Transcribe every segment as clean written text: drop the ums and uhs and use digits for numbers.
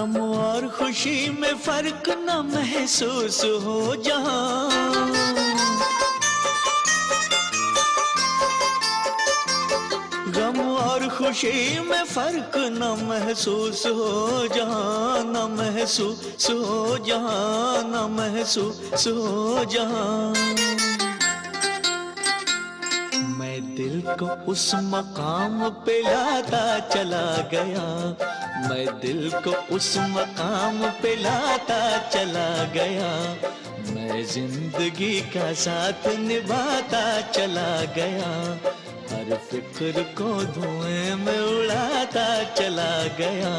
गम और खुशी में फर्क न महसूस हो जहां, गम और खुशी में फर्क न महसूस हो जहां, न महसूस हो जहां, न महसूस हो जहां। मैं दिल को उस मकाम पे लाता चला गया, मैं दिल को उस मकाम पे लाता चला गया, मैं जिंदगी का साथ निभाता चला गया, हर फिक्र को धुएं में उड़ाता चला गया।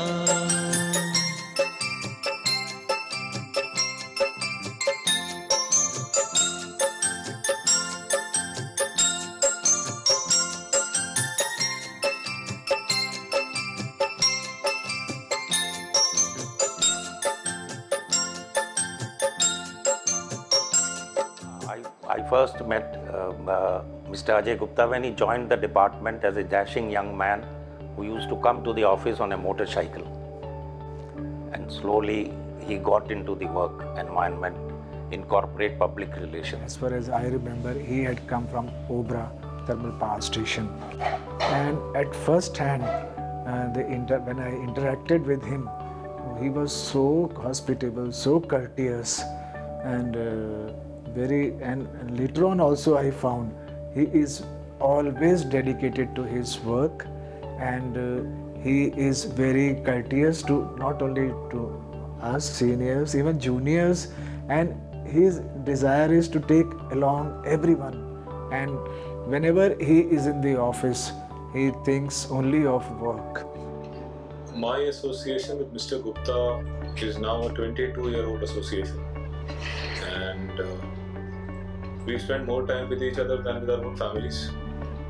I first met Mr. Ajay Gupta when he joined the department as a dashing young man who used to come to the office on a motorcycle. And slowly he got into the work environment in corporate public relations. As far as I remember, he had come from Obra thermal power station. And at first hand, when I interacted with him, he was so hospitable, so courteous, and later on also I found he is always dedicated to his work, and he is very courteous to not only to us seniors, even juniors, and his desire is to take along everyone, and whenever he is in the office he thinks only of work. My association with Mr. Gupta is now a 22-year-old association, and we spend more time with each other than with our own families.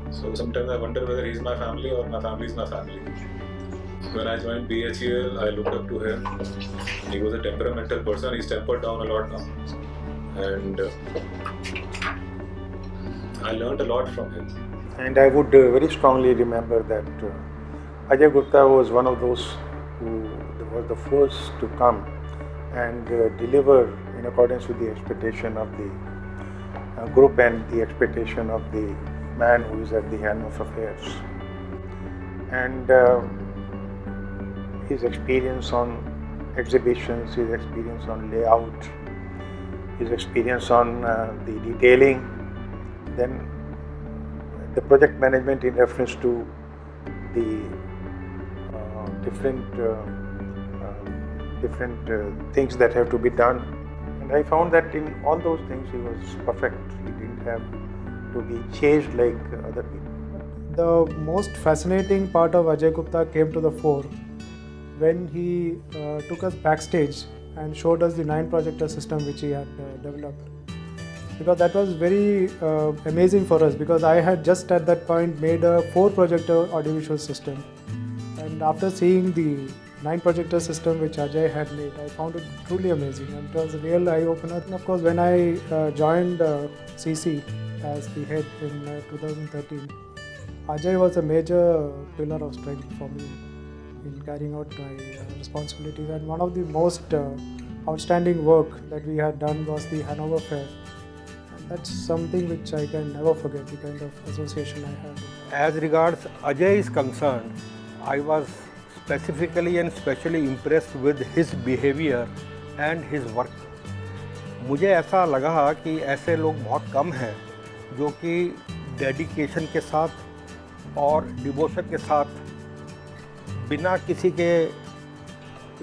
So sometimes I wonder whether he's my family or my family is my family. When I joined BHEL, I looked up to him. He was a temperamental person. He's tempered down a lot now, and I learned a lot from him. And I would very strongly remember that Ajay Gupta was one of those who was the first to come and deliver in accordance with the expectation of the group and the expectation of the man who is at the helm of affairs. And his experience on exhibitions, his experience on layout, his experience on the detailing, then the project management in reference to the different things that have to be done. And I found that in all those things he was perfect. He didn't have to be changed like other people. The most fascinating part of Ajay Gupta came to the fore when he took us backstage and showed us the 9 projector system which he had developed. Because that was very amazing for us, because I had just at that point made a 4 projector audiovisual system. And after seeing the 9 projector system which Ajay had made, I found it truly amazing, and it was a real eye-opener. And of course, when I joined CC as the head in 2013, Ajay was a major pillar of strength for me in carrying out my responsibilities. And one of the most outstanding work that we had done was the Hanover Fair. And that's something which I can never forget, the kind of association I had. As regards Ajay is concerned, I was specifically and specially impressed with his behavior and his work. मुझे ऐसा लगा कि ऐसे लोग बहुत कम हैं जो कि डेडिकेशन के साथ और डिवोशन के साथ बिना किसी के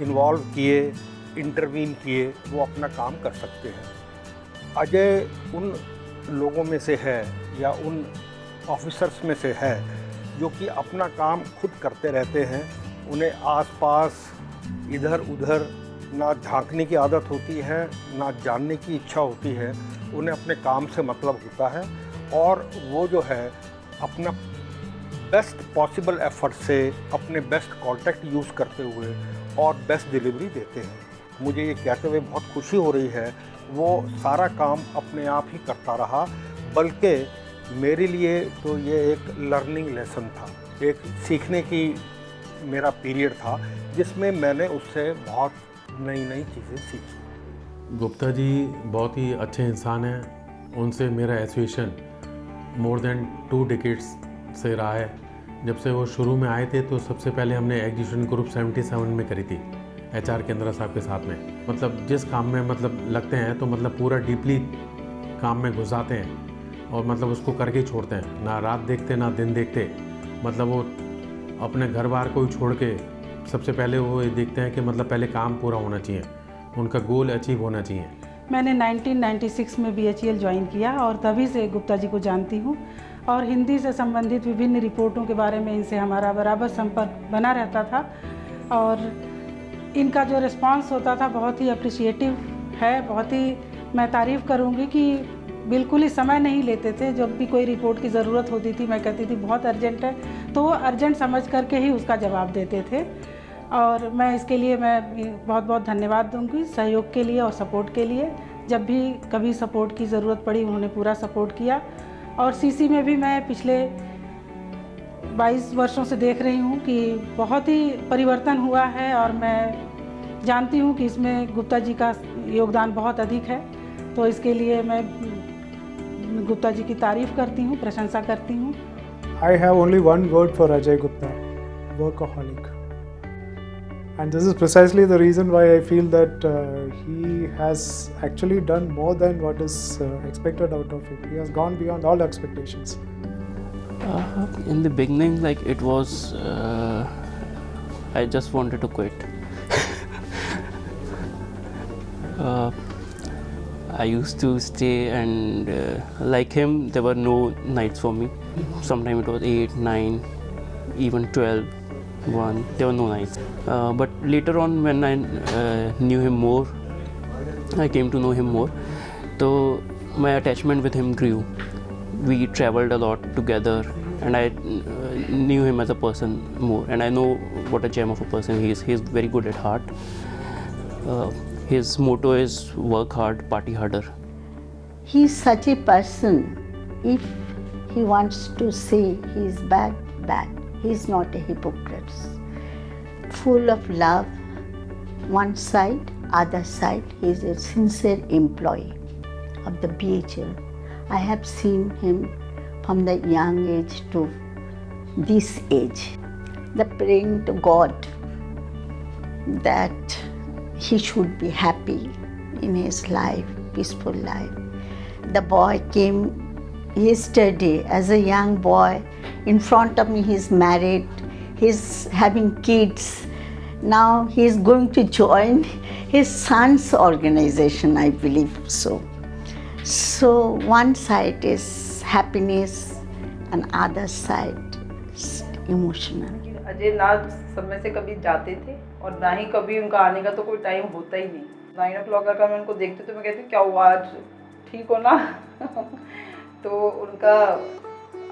इन्वॉल्व किए, इंटरवीन किए, वो अपना काम कर सकते हैं। अजय उन लोगों में से है या उन ऑफिसर्स में से है जो कि अपना काम खुद करते रहते हैं। उन्हें आसपास इधर उधर ना झांकने की आदत होती है, ना जानने की इच्छा होती है। उन्हें अपने काम से मतलब होता है और वो जो है अपना बेस्ट पॉसिबल एफर्ट से अपने बेस्ट कॉन्टैक्ट यूज़ करते हुए और बेस्ट डिलीवरी देते हैं। मुझे ये कहते हुए बहुत खुशी हो रही है, वो सारा काम अपने आप ही करता रहा, बल्कि मेरे लिए तो ये एक लर्निंग लेसन था, एक सीखने की मेरा पीरियड था जिसमें मैंने उससे बहुत नई नई चीज़ें सीखी। गुप्ता जी बहुत ही अच्छे इंसान हैं। उनसे मेरा एसोसिएशन मोर देन 2 डिकेड्स से रहा है। जब से वो शुरू में आए थे तो सबसे पहले हमने एग्जीक्यूशन ग्रुप 77 में करी थी HR केंद्रा साहब के साथ में। मतलब जिस काम में मतलब लगते हैं तो मतलब पूरा डीपली काम में घुस जाते हैं और मतलब उसको करके ही छोड़ते हैं, ना रात देखते ना दिन देखते। मतलब वो अपने घर बार को ही छोड़ के सबसे पहले वो ये देखते हैं कि मतलब पहले काम पूरा होना चाहिए, उनका गोल अचीव होना चाहिए। मैंने 1996 में BHEL ज्वाइन किया और तभी से गुप्ता जी को जानती हूँ और हिंदी से संबंधित विभिन्न रिपोर्टों के बारे में इनसे हमारा बराबर संपर्क बना रहता था और इनका जो रिस्पांस होता था बहुत ही अप्रिशिएटिव है। बहुत ही मैं तारीफ़ करूँगी कि बिल्कुल ही समय नहीं लेते थे। जब भी कोई रिपोर्ट की ज़रूरत होती थी मैं कहती थी बहुत अर्जेंट है तो वो अर्जेंट समझ करके ही उसका जवाब देते थे और मैं इसके लिए मैं बहुत बहुत धन्यवाद दूंगी सहयोग के लिए और सपोर्ट के लिए। जब भी कभी सपोर्ट की ज़रूरत पड़ी उन्होंने पूरा सपोर्ट किया और CC में भी मैं पिछले 22 वर्षों से देख रही हूँ कि बहुत ही परिवर्तन हुआ है और मैं जानती हूँ कि इसमें गुप्ता जी का योगदान बहुत अधिक है। तो इसके लिए मैं गुप्ता जी की तारीफ़ करती हूँ, प्रशंसा करती हूँ। I have only one word for Ajay Gupta: workaholic. And this is precisely the reason why I feel that he has actually done more than what is expected out of him. He has gone beyond all expectations. In the beginning, like it was, I just wanted to quit. I used to stay and like him, there were no nights for me. Sometimes it was 8, 9, even 12, 1, there were no nights. But later on when I knew him more, I came to know him more, so my attachment with him grew. We traveled a lot together and I knew him as a person more, and I know what a gem of a person he is. He is very good at heart. His motto is work hard, party harder. He is such a person. If he wants to say he is bad, bad. He is not a hypocrite. Full of love, one side, other side. He is a sincere employee of the BHEL. I have seen him from the young age to this age. The praying to God that he should be happy in his life, peaceful life. The boy came yesterday as a young boy. In front of me he is married, he is having kids. Now he is going to join his son's organization, I believe so. So one side is happiness and other side is emotional. Ajay ना समय से कभी जाते थे और ना ही कभी उनका आने का तो कोई टाइम होता ही नहीं। 9 o'clock का मैं उनको देखती तो मैं कहती क्या हुआ आज, ठीक हो ना? तो उनका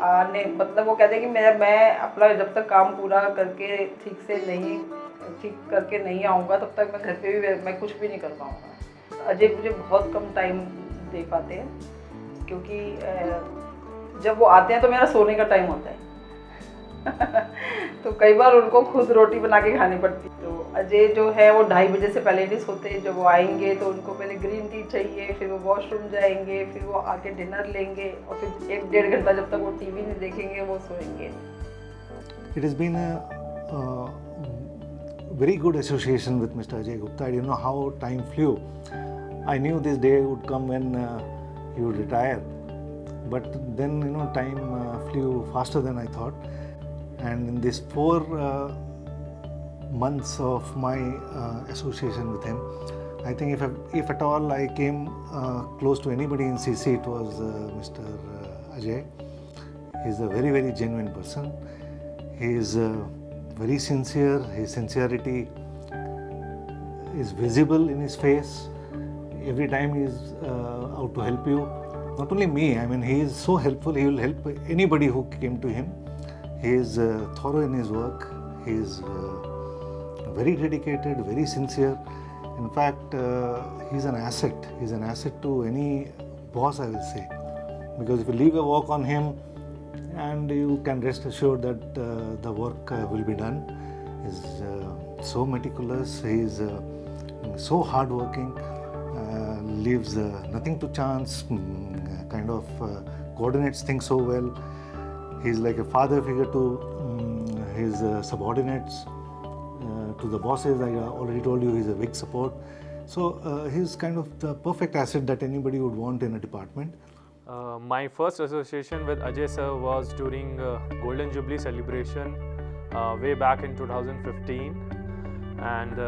आने मतलब वो कहते हैं कि मैं अपना जब तक काम पूरा करके ठीक करके नहीं आऊँगा तब तक मैं घर पे भी मैं कुछ भी नहीं कर पाऊँगा। अजय मुझे बहुत कम टाइम दे पाते हैं क्योंकि जब वो आते हैं तो मेरा सोने का टाइम होता है। तो कई बार उनको खुद रोटी बना के खानी पड़ती। तो अजय जो है वो 2:30 बजे से पहले नहीं सोते। जब वो आएंगे तो उनको पहले ग्रीन टी चाहिए, फिर वो वॉशरूम जाएंगे, फिर वो आके डिनर लेंगे और फिर 1-1.5 घंटा जब तक वो टीवी नहीं देखेंगे वो सोएंगे। It has been a very good association with Mr. Ajay Gupta. I didn't know how time flew. I knew this day would come when he would retire, but then time flew faster than I thought. And in these 4 months of my association with him, I think if at all I came close to anybody in CC, it was Mr. Ajay. He's a very, very genuine person. He is very sincere. His sincerity is visible in his face. Every time he is out to help you. Not only me, I mean, he is so helpful. He will help anybody who came to him. He is thorough in his work. He is very dedicated, very sincere. In fact, he is an asset. He is an asset to any boss, I will say. Because if you leave a work on him, and you can rest assured that the work will be done. He's so meticulous. He's so hardworking. Leaves nothing to chance. Kind of coordinates things so well. He's like a father figure to his subordinates, to the bosses. I already told you he's a big support. So he's kind of the perfect asset that anybody would want in a department. My first association with Ajay sir was during Golden Jubilee celebration way back in 2015, and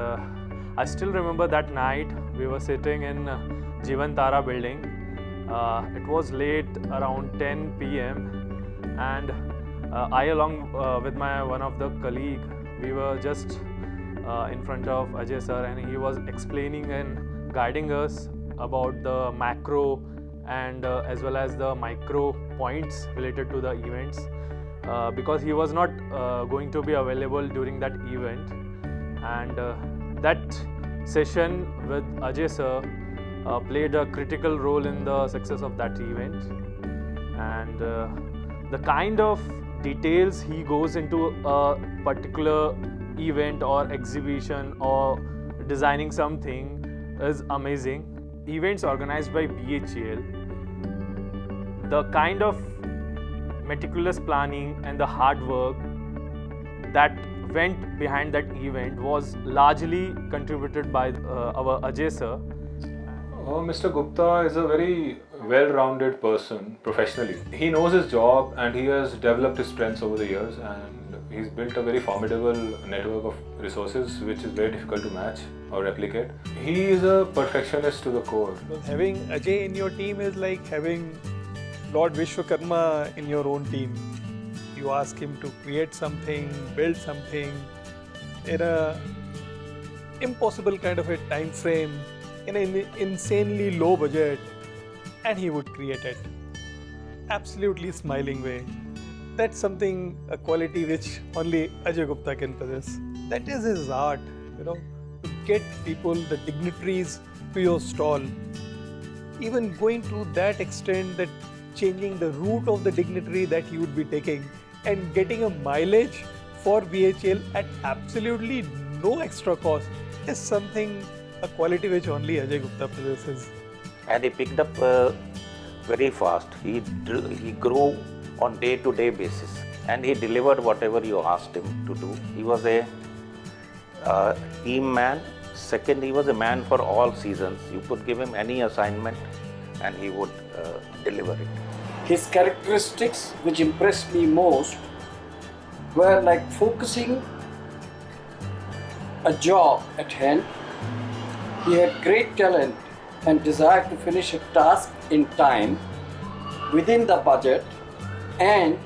I still remember that night we were sitting in Jeevan Tara building. It was late, around 10 p.m. and I along with one of the colleague, we were just in front of Ajay sir, and he was explaining and guiding us about the macro and as well as the micro points related to the events, because he was not going to be available during that event, and that session with Ajay sir played a critical role in the success of that event. And the kind of details he goes into a particular event or exhibition or designing something is amazing. Events organized by BHEL, the kind of meticulous planning and the hard work that went behind that event was largely contributed by our Ajay sir. Mr. Gupta is a very well-rounded person professionally. He knows his job and he has developed his strengths over the years, and he's built a very formidable network of resources which is very difficult to match or replicate. He is a perfectionist to the core. Having Ajay in your team is like having Lord Vishwakarma in your own team. You ask him to create something, build something in a impossible kind of a time frame, in an insanely low budget, and he would create it. Absolutely smiling way. That's something, a quality which only Ajay Gupta can possess. That is his art, to get people, the dignitaries to your stall. Even going to that extent that changing the route of the dignitary that he would be taking and getting a mileage for BHEL at absolutely no extra cost is something, a quality which only Ajay Gupta possesses. And he picked up very fast. He grew on day-to-day basis, and he delivered whatever you asked him to do. He was a team man. Second, he was a man for all seasons. You could give him any assignment and he would deliver it. His characteristics which impressed me most were like focusing a job at hand. He had great talent and desire to finish a task in time, within the budget, and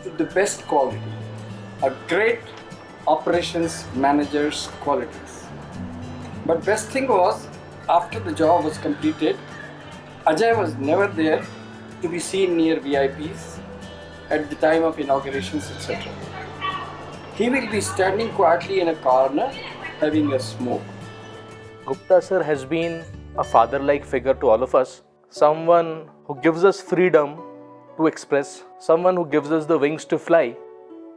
to the best quality. A great operations manager's qualities. But best thing was, after the job was completed, Ajay was never there to be seen near VIPs at the time of inaugurations, etc. He will be standing quietly in a corner having a smoke. Gupta sir has been a father-like figure to all of us, someone who gives us freedom to express, someone who gives us the wings to fly,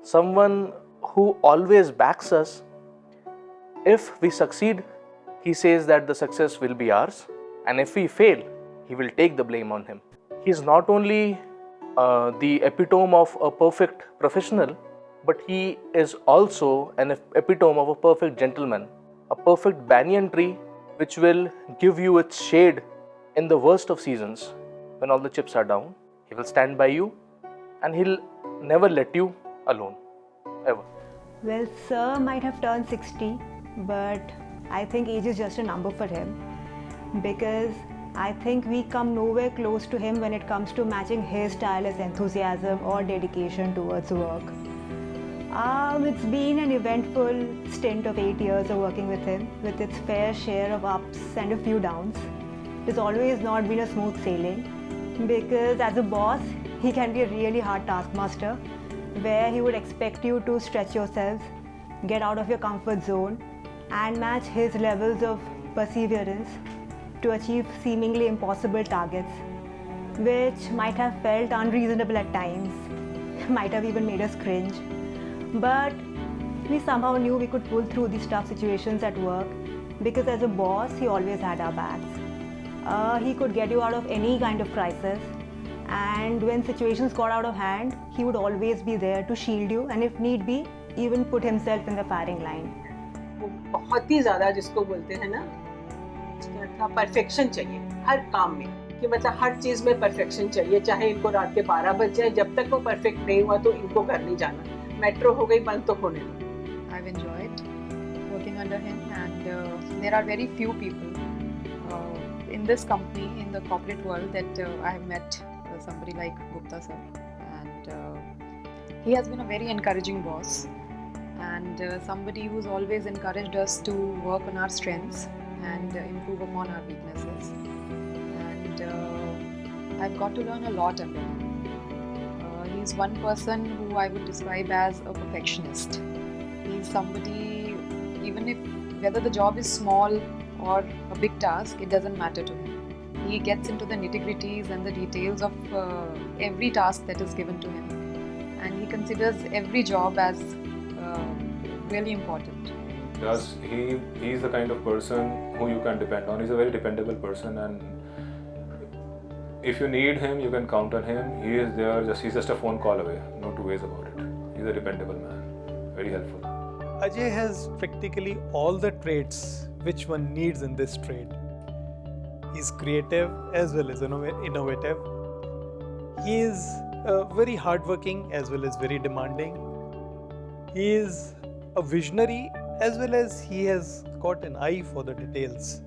someone who always backs us. If we succeed, he says that the success will be ours, and if we fail, he will take the blame on him. He is not only the epitome of a perfect professional, but he is also an epitome of a perfect gentleman, a perfect banyan tree which will give you its shade in the worst of seasons. When all the chips are down, he will stand by you and he'll never let you alone, ever. Well, sir might have turned 60, but I think age is just a number for him, because I think we come nowhere close to him when it comes to matching his tireless enthusiasm or dedication towards work. It's been an eventful stint of 8 years of working with him, with its fair share of ups and a few downs. It's always not been a smooth sailing, because as a boss, he can be a really hard taskmaster, where he would expect you to stretch yourselves, get out of your comfort zone, and match his levels of perseverance to achieve seemingly impossible targets, which might have felt unreasonable at times, might have even made us cringe. But we somehow knew we could pull through these tough situations at work because as a boss, he always had our backs. He could get you out of any kind of crisis, and when situations got out of hand, he would always be there to shield you and if need be, even put himself in the firing line. वो बहुत ही ज़्यादा जिसको बोलते हैं ना, था perfection चाहिए हर काम में, कि मतलब हर चीज़ में परफेक्शन चाहिए, चाहे इनको रात के 12 बज जाए, जब तक वो परफेक्ट नहीं हुआ तो इनको घर नहीं जाना, मेट्रो हो गई बंद तो होने दो. I've enjoyed working under him, and there are very few people in this company, in the corporate world, that I have met somebody like Gupta sir, and he has been a very encouraging boss, and somebody who's always encouraged us to work on our strengths and improve upon our weaknesses, and I've got to learn a lot under him. He's one person who I would describe as a perfectionist. He's somebody, even if whether the job is small or a big task, it doesn't matter to him. He gets into the nitty-gritties and the details of every task that is given to him, and he considers every job as really important. Because he's the kind of person who you can depend on. He's a very dependable person, and if you need him, you can count on him. He is there. He's just a phone call away. No two ways about it. He's a dependable man. Very helpful. Ajay has practically all the traits which one needs in this trade. He's creative as well as innovative. He is very hardworking as well as very demanding. He is a visionary as well as he has got an eye for the details.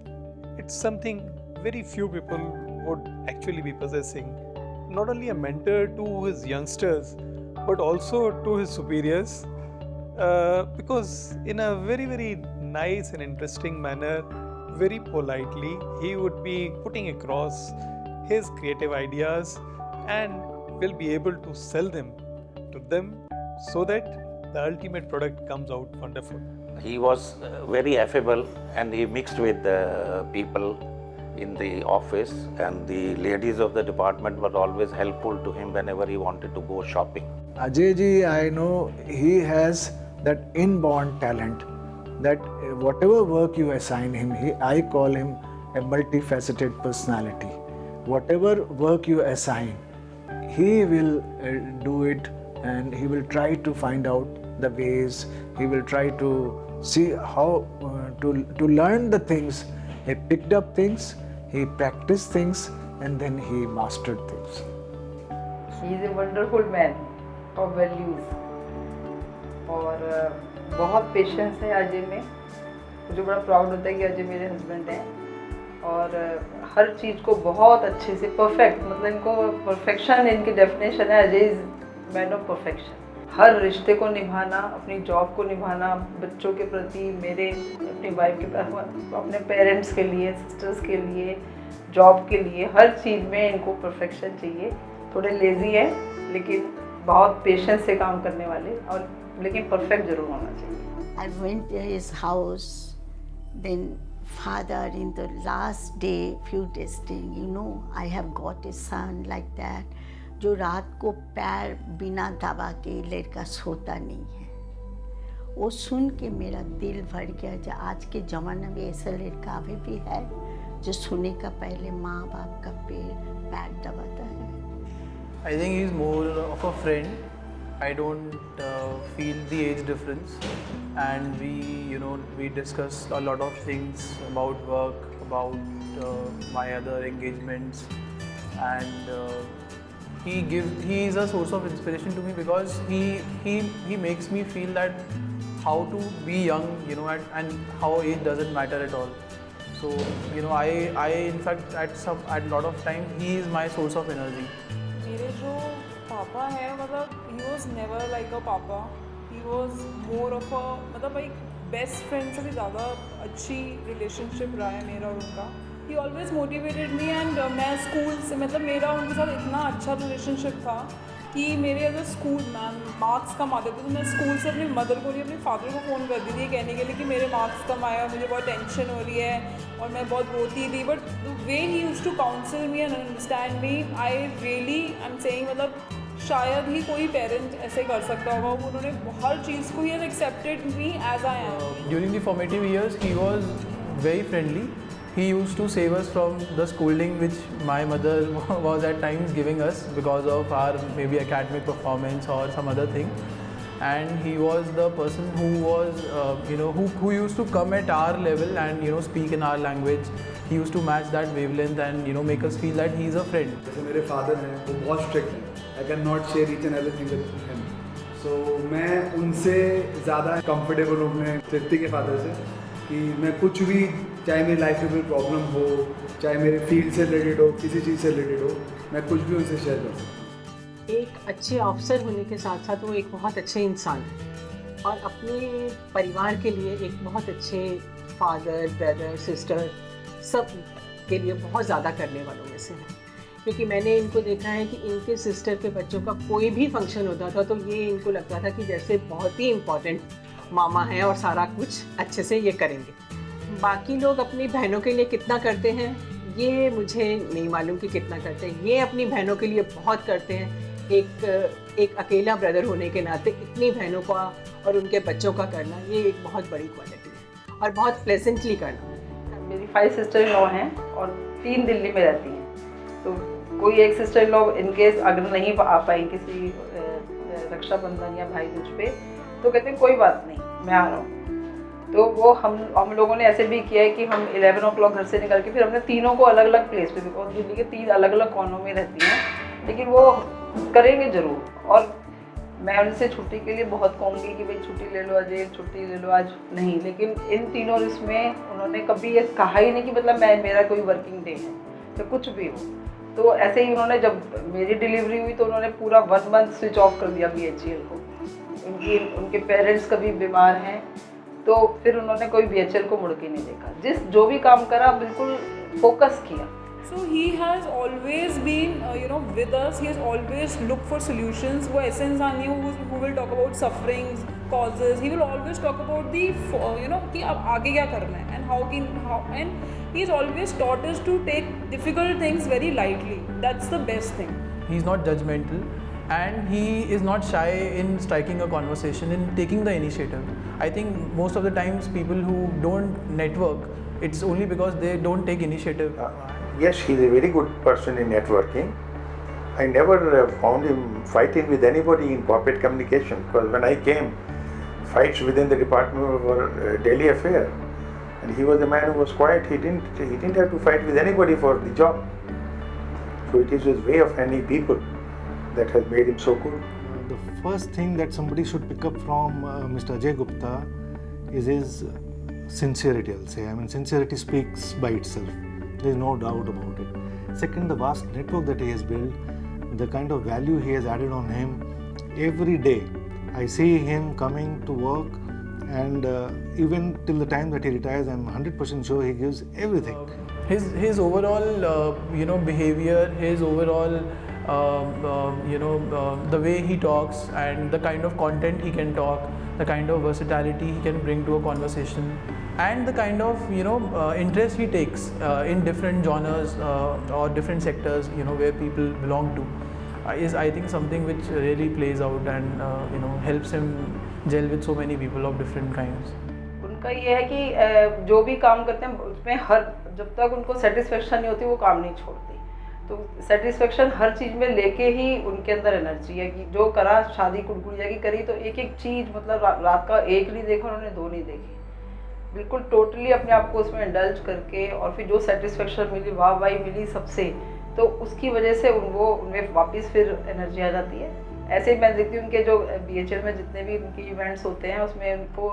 It's something very few people would actually be possessing. Not only a mentor to his youngsters, but also to his superiors, because in a very, very nice and interesting manner, very politely, he would be putting across his creative ideas and will be able to sell them to them so that the ultimate product comes out wonderful. He was very affable, and he mixed with the people in the office, and the ladies of the department were always helpful to him whenever he wanted to go shopping. Ajay ji, I know he has that inborn talent, that whatever work you assign him, I call him a multifaceted personality. Whatever work you assign, he will do it, and he will try to find out the ways. He will try to see how to learn the things. He picked up things, he practiced things, and then he mastered things. He is a wonderful man of values, और बहुत patience है अजय में. मुझे बड़ा proud होता है कि अजय मेरे हस्बैंड हैं, और हर चीज़ को बहुत अच्छे से परफेक्ट, मतलब इनको परफेक्शन इनकी डेफिनेशन है. Ajay is man of perfection. हर रिश्ते को निभाना, अपनी जॉब को निभाना, बच्चों के प्रति, मेरे अपनी वाइफ के प्रति, अपने पेरेंट्स के लिए, सिस्टर्स के लिए, जॉब के लिए, हर चीज़ में इनको परफेक्शन चाहिए. थोड़े लेज़ी है लेकिन बहुत पेशेंस से काम करने वाले, और लेकिन परफेक्ट जरूर होना चाहिए. I went to his house, then father in the last day, few days staying, I have got a son like that, जो रात को पैर बिना दबा के लड़का सोता नहीं है. वो सुन के मेरा दिल भर गया. जो आज के ज़माने में ऐसा लड़का अभी भी है जो सोने का पहले माँ बाप का पैर दबाता है. I think he's more of a friend. I don't feel the age difference, and we discuss a lot of things about work, about my other engagements, and he is a source of inspiration to me because he makes me feel that how to be young, and how age doesn't matter at all. So I in fact at a lot of time he is my source of energy. मेरे जो पापा है, मतलब he was never like a papa. He was more of a, मतलब एक best friend से भी ज़्यादा अच्छी रिलेशनशिप रहा है मेरा और उनका. He always motivated me, and मैं स्कूल से, मतलब मेरा उनके साथ इतना अच्छा रिलेशनशिप था कि मेरे अगर स्कूल मैम मार्क्स कम आते थे तो मैं स्कूल से अपनी मदर को नहीं, अपने फादर को फ़ोन कर दी थी कहने के लिए कि मेरे मार्क्स कम आया, मुझे बहुत टेंशन हो रही है, और मैं बहुत रोती थी. But the way he used to counsel me and understand me, I am saying, मतलब शायद ही कोई पेरेंट ऐसे कर सकता होगा. उन्होंने हर चीज़ को ही has accepted me as I am. During the formative years, he was very friendly. He used to save us from the scolding which my mother was at times giving us because of our maybe academic performance or some other thing. And he was the person who was, who used to come at our level and speak in our language. He used to match that wavelength and make us feel that he is a friend. जैसे मेरे father हैं वो बहुत strict हैं. I cannot share each and everything with him. So मैं उनसे ज़्यादा comfortable हूँ अपने तृप्ति के फादर से कि मैं कुछ भी, चाहे मेरी लाइफ में कोई प्रॉब्लम हो, चाहे मेरे फील्ड से रिलेटेड हो, किसी चीज़ से रिलेटेड हो, मैं कुछ भी उनसे शेयर कर सकता हूँ. एक अच्छे अफसर होने के साथ साथ वो एक बहुत अच्छे इंसान है और अपने परिवार के लिए एक बहुत अच्छे फादर, ब्रदर, सिस्टर, सब के लिए बहुत ज़्यादा करने वालों में से है. क्योंकि मैंने इनको देखा है कि इनके सिस्टर के बच्चों का कोई भी फंक्शन होता था तो ये इनको लगता था कि जैसे बहुत ही इम्पोर्टेंट मामा है और सारा कुछ अच्छे से ये करेंगे. बाकी लोग अपनी बहनों के लिए कितना करते हैं ये मुझे नहीं मालूम कि कितना करते हैं. ये अपनी बहनों के लिए बहुत करते हैं. एक अकेला ब्रदर होने के नाते इतनी बहनों का और उनके बच्चों का करना ये एक बहुत बड़ी क्वालिटी है और बहुत प्लेजेंटली करना. मेरी 5 सिस्टर इन लॉ हैं और 3 दिल्ली में रहती हैं. तो कोई एक सिस्टर इन लॉ इनकेस अगर नहीं आ पाई किसी रक्षाबंधन या भाई दूज पे तो कहते हैं कोई बात नहीं मैं आ रहा हूँ. तो वो हम लोगों ने ऐसे भी किया है कि हम 11 o'clock घर से निकल के फिर हमने तीनों को अलग अलग प्लेस पे, बिकॉज दिल्ली के 3 अलग अलग कोनों में रहती हैं, लेकिन वो करेंगे ज़रूर. और मैं उनसे छुट्टी के लिए बहुत कहूँगी कि भाई छुट्टी ले लो अजय, छुट्टी ले लो आज, नहीं. लेकिन इन तीनों इसमें उन्होंने कभी ये कहा ही नहीं कि मतलब मेरा कोई वर्किंग डे है तो कुछ भी हो. तो ऐसे ही उन्होंने जब मेरी डिलीवरी हुई तो उन्होंने पूरा 1 month स्विच ऑफ कर दिया BHEL को. उनके पेरेंट्स कभी बीमार हैं तो फिर उन्होंने कोई BHEL को मुड़ के नहीं देखा. जो भी काम करा बिल्कुल फोकस किया. So he has always been, with us. He has always looked for solutions. वो ऐसे इंसान नहीं है who will talk about sufferings, causes. He will always talk about the, कि अब आगे क्या करना है and he has always taught us to take difficult things very lightly. That's the best thing. He is not judgmental and he is not shy in striking a conversation, in taking the initiative. I think most of the times people who don't network, it's only because they don't take initiative. Yes, he's a very good person in networking. I never found him fighting with anybody in corporate communication, because when I came, fights within the department were a daily affair. And he was a man who was quiet. He didn't have to fight with anybody for the job. So it is his way of handling people that has made him so good. The first thing that somebody should pick up from Mr. Ajay Gupta is his sincerity, I'll say. I mean, sincerity speaks by itself. There is no doubt about it. Second, the vast network that he has built, the kind of value he has added on him. Every day, I see him coming to work, and even till the time that he retires, I'm 100% sure he gives everything. His overall, behavior, his overall, the way he talks, and the kind of content he can talk, the kind of versatility he can bring to a conversation, and the kind of interest he takes in different genres or different sectors, where people belong to, is I think something which really plays out and helps him gel with so many people of different kinds. उनका ये है कि जो भी काम करते हैं उसमें जब तक उनको सेटिस्फेक्शन नहीं होती वो काम नहीं छोड़ते. तो सेटिस्फेक्शन हर चीज़ में लेके ही उनके अंदर एनर्जी है कि जो करा, शादी गुड़गुड़िया की करी तो एक एक चीज़, मतलब रात का 1 नहीं देखा उन्होंने, 2 नहीं देखे, बिल्कुल टोटली अपने आप को उसमें इंडल्ज करके, और फिर जो सेटिस्फेक्शन मिली, वाहवाही मिली सबसे, तो उसकी वजह से उनमें वापस फिर एनर्जी आ जाती है. ऐसे ही मैं देखती हूँ उनके जो BHEL में जितने भी उनके इवेंट्स होते हैं उसमें उनको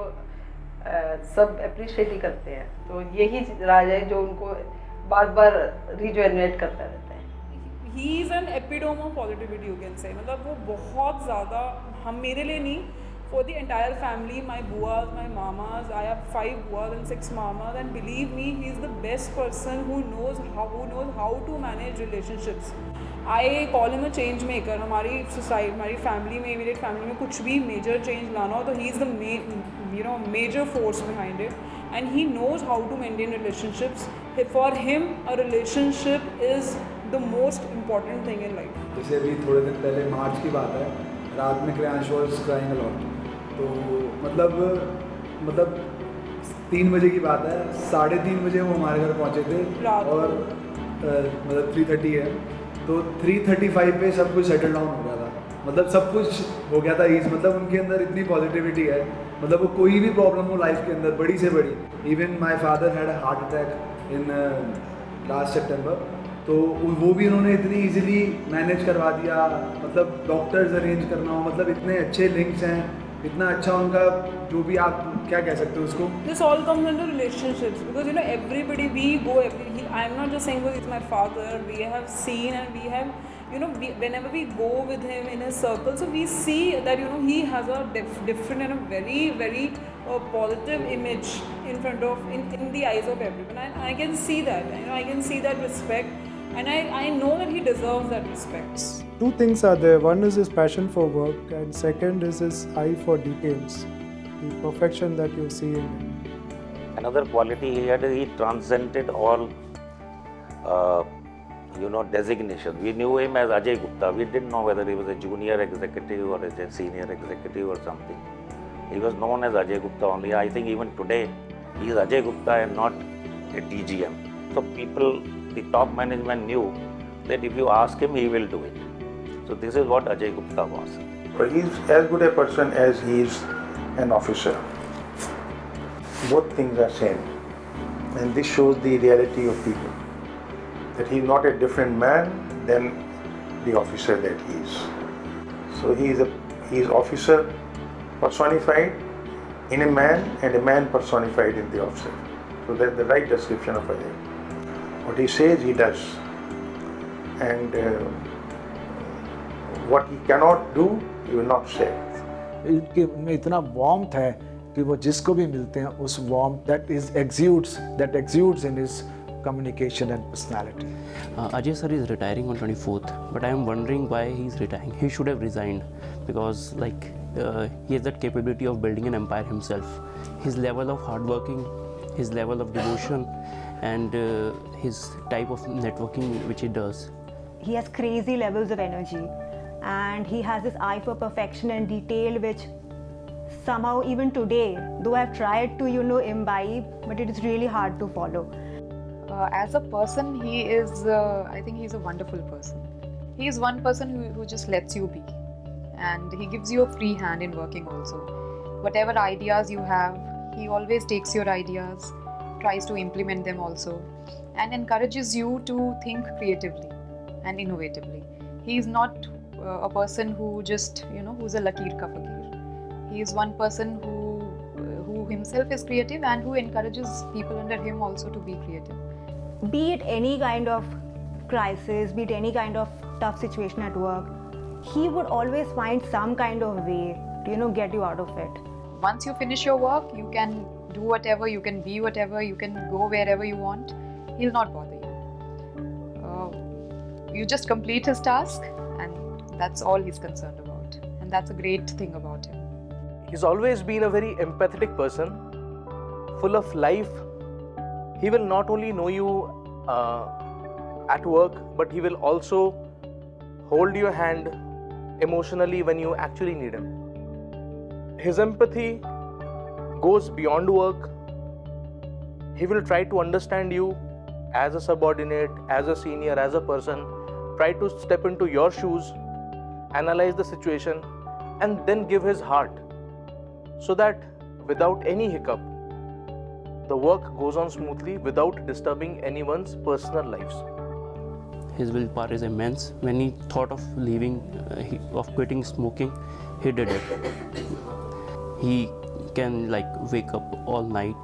सब अप्रिशिएट ही करते हैं. तो यही राज है जो उनको बार बार रिजुवेनेट करता रहता है. He is an epitome of positivity, you can say. मतलब वो बहुत ज़्यादा, हम मेरे लिए नहीं, for the entire family, my buas, my mamas, I have 5 buas and 6 mamas, and believe me, he is the best person who knows how to manage relationships. I call him a change maker. हमारी society, हमारी family में, immediate family में कुछ भी major change लाना हो तो he is the major force behind it, and he knows how to maintain relationships. For him, a relationship is the most important thing in life. जैसे अभी थोड़े दिन पहले मार्च की बात है, रात में Kriyansh was crying a lot, तो मतलब 3 बजे की बात है, 3:30 बजे वो हमारे घर पहुँचे थे और मतलब 3:30 है, तो 3:35 पे सब कुछ सेटल डाउन हो गया था, मतलब सब कुछ हो गया था ईज, मतलब उनके अंदर इतनी पॉजिटिविटी है, मतलब वो कोई भी प्रॉब्लम हो लाइफ के अंदर बड़ी से बड़ी, even my father had a heart attack in last September, तो वो भी उन्होंने इतनी इजीली मैनेज करवा दिया, मतलब डॉक्टर्स अरेंज करना हो, मतलब इतने अच्छे लिंक्स हैं, इतना अच्छा उनका जो भी आप क्या कह सकते हो उसको. This all comes into relationships because everybody we go I'm not just saying because he's my father, we have seen and we have whenever we go with him in his circle, so we see that he has a different and a very very positive image in front of in the eyes of everyone, and I can see that, I can see that respect, and I know that he deserves that respect. Two things are there. One is his passion for work, and second is his eye for details, the perfection that you see in him. Another quality he had, he transcended all designation. We knew him as Ajay Gupta. We didn't know whether he was a junior executive or a senior executive or something. He was known as Ajay Gupta only. I think even today he is Ajay Gupta and not a DGM. So people, the top management knew that if you ask him, he will do it. So this is what Ajay Gupta was. But he's as good a person as he is an officer. Both things are same, and this shows the reality of people, that he is not a different man than the officer that he is. So he is officer personified in a man and a man personified in the officer. So that's the right description of Ajay. What he says, he does, and what he cannot do, he will not say. इनके में इतना warmth है कि वो जिसको भी मिलते हैं उस warmth that exudes in his communication and personality. Ajay sir is retiring on 24th, but I am wondering why he is retiring. He should have resigned because he has that capability of building an empire himself. His level of hard working, his level of devotion, and his type of networking which he does. He has crazy levels of energy, and he has this eye for perfection and detail, which somehow even today, though I've tried to imbibe, but it is really hard to follow. As a person, he is, I think he's a wonderful person. He is one person who just lets you be, and he gives you a free hand in working also. Whatever ideas you have, he always takes your ideas, tries to implement them also, and encourages you to think creatively and innovatively. He is not a person who just, who's a lakir ka fakir. He is one person who himself is creative and who encourages people under him also to be creative. Be it any kind of crisis, be it any kind of tough situation at work, he would always find some kind of way to, get you out of it. Once you finish your work, you can do whatever, you can be whatever, you can go wherever you want. He'll not bother you. You just complete his task, and that's all he's concerned about. And that's a great thing about him. He's always been a very empathetic person, full of life. He will not only know you at work, but he will also hold your hand emotionally when you actually need him. His empathy goes beyond work. He will try to understand you as a subordinate, as a senior, as a person, try to step into your shoes, analyze the situation, and then give his heart, so that without any hiccup, the work goes on smoothly without disturbing anyone's personal lives. His willpower is immense. When he thought of leaving, of quitting smoking, he did it. He can wake up all night.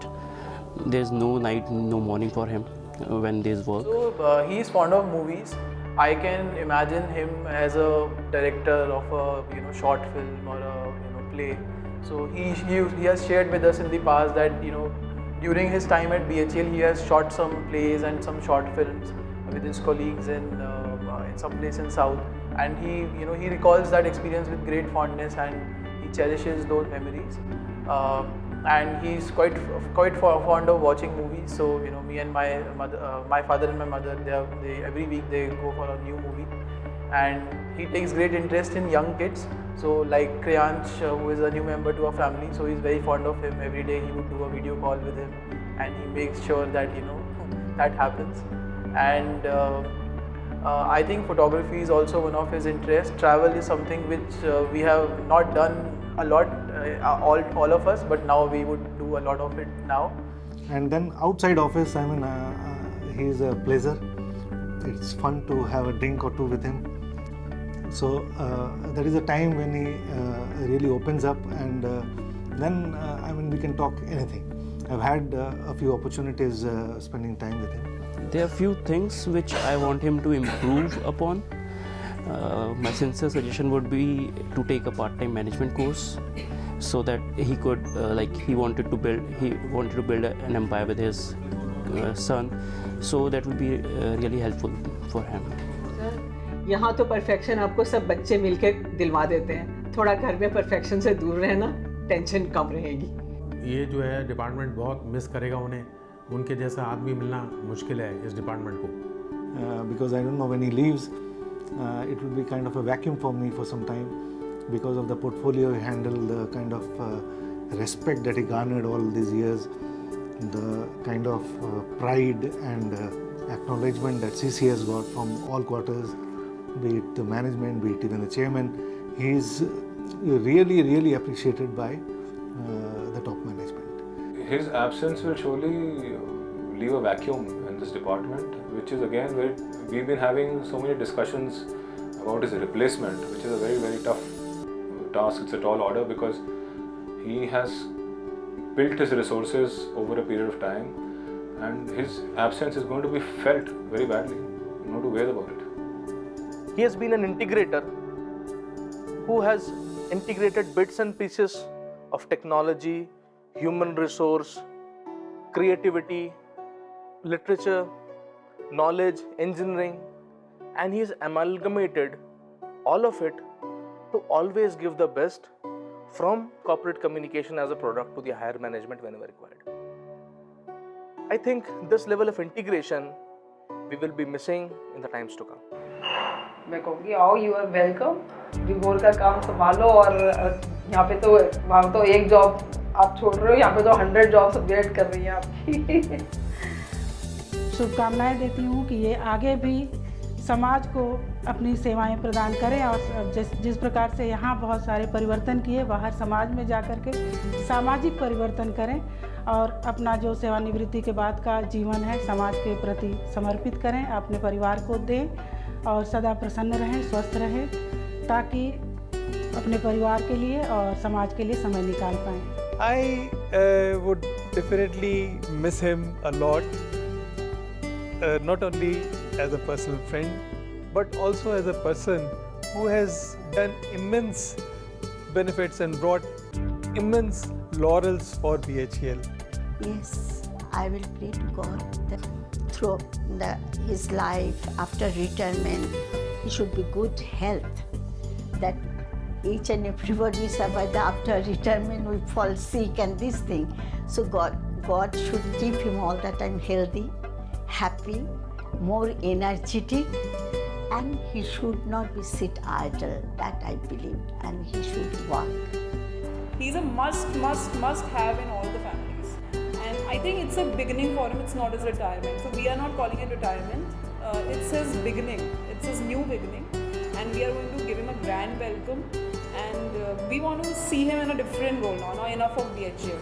There's no night, no morning for him when there's work. So he is fond of movies. I can imagine him as a director of a short film or a play. So he has shared with us in the past that during his time at BHEL he has shot some plays and some short films with his colleagues in some place in South, and he recalls that experience with great fondness and he cherishes those memories. and he's quite fond of watching movies. So you know, me and my mother, my father and my mother, they every week they go for a new movie, and he takes great interest in young kids. So like Kriyansh, who is a new member to our family, so he's very fond of him. Every day he would do a video call with him, and he makes sure that you know that happens. And I think photography is also one of his interests. Travel is something which we have not done a lot, all of us, but now we would do a lot of it now. And then outside office, I mean, he's a pleasure. It's fun to have a drink or two with him. So there is a time when he really opens up, and then I mean, we can talk anything. I've had a few opportunities spending time with him. There are few things which I want him to improve upon. My sincere suggestion would be to take a part-time management course, so that he could he wanted to build an empire with his son. So that would be really helpful for him. यहाँ तो perfection आपको सब बच्चे मिलके दिलवा देते हैं. थोड़ा घर में परफेक्शन से दूर रहना, टेंशन कम रहेगी. ये जो है डिपार्टमेंट बहुत मिस करेगा उन्हें. उनके जैसा आदमी मिलना मुश्किल है इस डिपार्टमेंट को. Because I don't know, when he leaves, it will be kind of a vacuum for me for some time, because of the portfolio he handled, the kind of respect that he garnered all these years, the kind of pride and acknowledgement that CC has got from all quarters, be it the management, be it even the chairman. He is really, really appreciated by the top management. His absence will surely leave a vacuum in this department, which is again where we've been having so many discussions about his replacement, which is a very, very tough task. It's a tall order because he has built his resources over a period of time, and his absence is going to be felt very badly. No two ways about it. He has been an integrator who has integrated bits and pieces of technology, human resource, creativity, literature, knowledge, engineering, and he has amalgamated all of it to always give the best from corporate communication as a product to the higher management whenever required. I think this level of integration we will be missing in the times to come. मैं कहूँगी आओ, you are welcome. Devour का काम संभालो, और यहाँ पे तो वहाँ तो एक जॉब आप छोड़ रहे हो, यहाँ पे तो 100 जॉब्स वेट कर रही हैं आपकी. शुभकामनाएं देती हूँ कि ये आगे भी समाज को अपनी सेवाएं प्रदान करें, और जिस प्रकार से यहाँ बहुत सारे परिवर्तन किए, बाहर समाज में जा कर के सामाजिक परिवर्तन करें, और अपना जो सेवानिवृत्ति के बाद का जीवन है समाज के प्रति समर्पित करें, अपने परिवार को दें, और सदा प्रसन्न रहें, स्वस्थ रहें, ताकि अपने परिवार के लिए और समाज के लिए समय निकाल पाएँ. I would definitely miss him a lot, not only as a personal friend, but also as a person who has done immense benefits and brought immense laurels for BHEL. Yes, I will pray to God that through his life after retirement, he should be good health, that each and everybody survived after retirement will fall sick and this thing. So God should keep him all the time healthy, happy, more energetic, and he should not be sit idle, that I believe, and he should work. He's a must have in all the families. And I think it's a beginning for him, it's not his retirement. So we are not calling it retirement, it's his beginning, it's his new beginning. And we are going to give him a grand welcome. And we want to see him in a different role now, not enough of BHEL.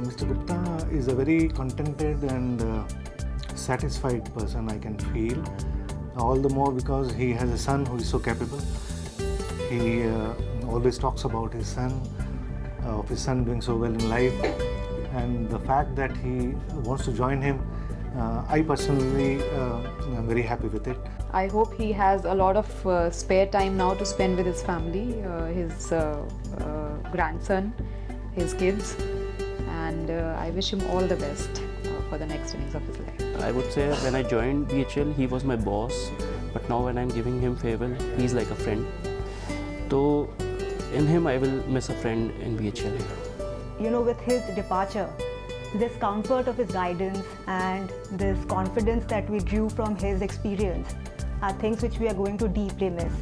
Mr. Gupta is a very contented and satisfied person, I can feel. All the more because he has a son who is so capable. He always talks about his son, of his son doing so well in life, and the fact that he wants to join him, I personally am very happy with it. I hope he has a lot of spare time now to spend with his family, his grandson, his kids, and I wish him all the best for the next innings of his life. I would say when I joined BHEL, he was my boss, but now when I'm giving him farewell, he's like a friend. So in him, I will miss a friend in BHEL. with his departure, this comfort of his guidance and this confidence that we drew from his experience are things which we are going to deeply miss.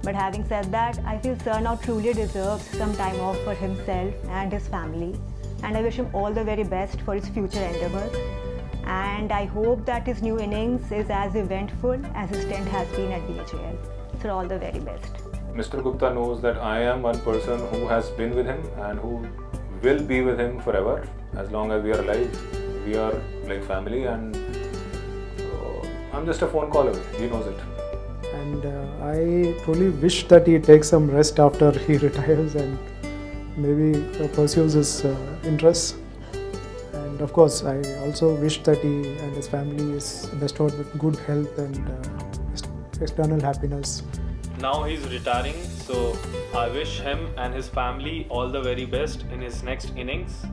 But having said that, I feel Sir now truly deserves some time off for himself and his family, and I wish him all the very best for his future endeavours. And I hope that his new innings is as eventful as his stint has been at BHAL. So all the very best. Mr. Gupta knows that I am one person who has been with him and who will be with him forever. As long as we are alive, we are like family, and I'm just a phone call away. He knows it. And I truly wish that he takes some rest after he retires and maybe pursues his interests. And of course, I also wish that he and his family is bestowed with good health and external happiness. Now he's retiring, so I wish him and his family all the very best in his next innings.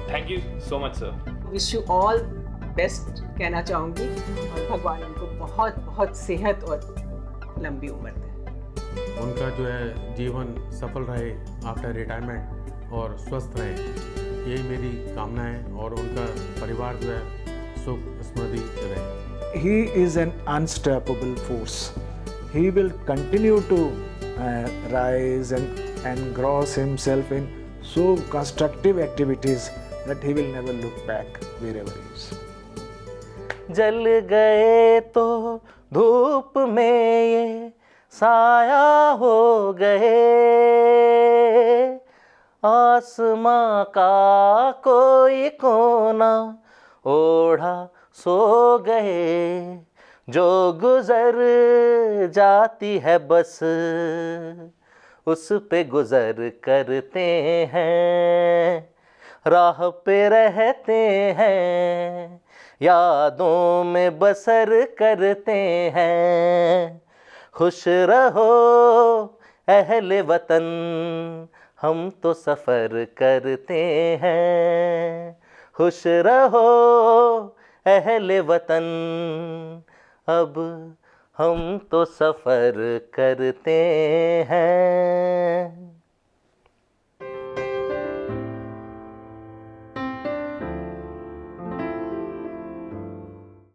Thank you so much, sir. Wish you all best कहना चाहूँगी, और भगवान उनको बहुत बहुत सेहत और लंबी उम्र दे। उनका जो है जीवन सफल रहे आफ्टर रिटायरमेंट और स्वस्थ रहे, यही मेरी कामना है, और उनका परिवार जो है सुख समृद्धि रहे। He is an unstoppable force. He will continue to rise and gross himself in so constructive activities that he will never look back wherever he is. जल गए तो धूप में ये साया हो गए, आसमां का कोई कोना ओढ़ा सो गए, जो गुजर जाती है बस उस पे गुजर करते हैं, राह पे रहते हैं, यादों में बसर करते हैं। खुश रहो अहले वतन, हम तो सफ़र करते हैं। खुश रहो अहले वतन, अब हम तो सफ़र करते हैं।